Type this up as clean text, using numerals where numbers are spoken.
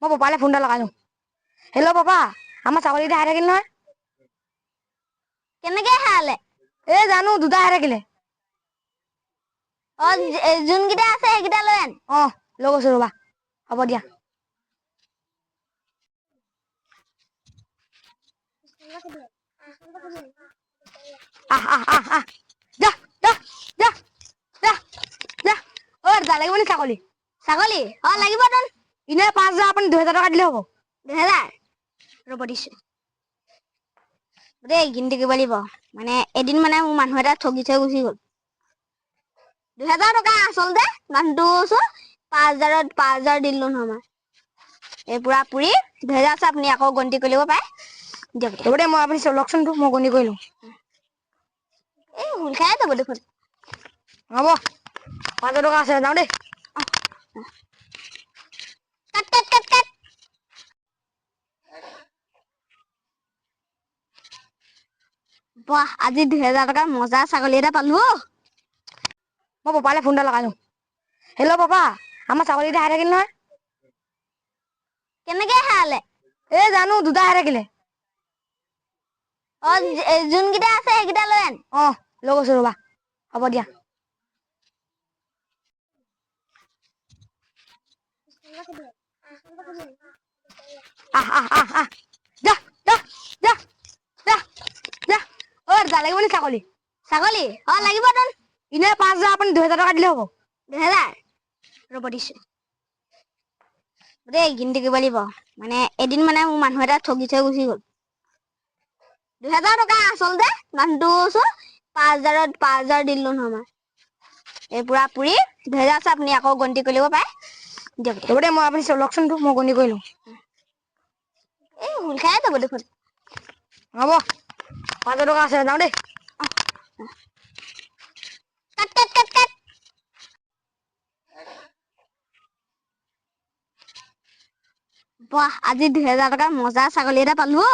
मैं पापा फोन लगा लूँ। हेलो पापा आम छागल हार थकिल ना केनेके हाले ए जानो दुटा हार थकिले जोन गिटा আছে হেগিটা লৈ আন লৈ গৈছো ৰবা হ'ব দিয়া যা যা যা যা যা যা লাগিব নি ছাগলী ছাগলী লাগিব তোন ইনে 5000 আপুনি 2000 টকা দিলে হ'ব 2000 ৰব দিছে দেই গিনতি কৰিব লাগিব মানে এদিন মানে মোৰ মানুহ এটা ঠগি থৈ গুচি গ'ল 2000 টকা আচলতে মানুহটো 5000 দিলো নহয় এই পুৰা পুৰি 2000 আছে আপুনি আকৌ গন্তি কৰিব পাৰে দিয়ক হ'ব দে মই আপুনি লকচোন তো মই গনি কৰিলো এই হুল খাই যাব দেখোন হ'ব 5000 টকা আছে যাও দেই কাট বাহ আজি 2000 টকা মজা ছাগলী এটা পালো मैं पापा फोन लगा लूँ। हेलो पापा आम छागल हार थकिल ना केनेके हाले ए जानो दुटा हार थकिले जोन गिटा আছে হেগিটা লৈ আন লৈ গৈছো ৰবা হ'ব দিয়া যা যা যা যা যা যা লাগিব নি ছাগলী ছাগলী লাগিব তোন ইনে 5000 আপুনি 2000 টকা দিলে হ'ব 2000 ৰব দিছে দেই গিনতি কৰিব লাগিব মানে এদিন মানে মোৰ মানুহ এটা ঠগি থৈ গুচি গ'ল 2000 টকা আচলতে মানুহটো 5000 দিলো নহয় এই পুৰা পুৰি 2000 আছে আপুনি আকৌ গন্তি কৰিব পাৰে দিয়ক হ'ব দে মই আপুনি লকচোন তো মই গনি কৰিলো এই হুল খাই যাব দেখোন হ'ব 5000 টকা আছে যাও দেই কাট বাহ আজি 2000 টকা মজা ছাগলী এটা পালো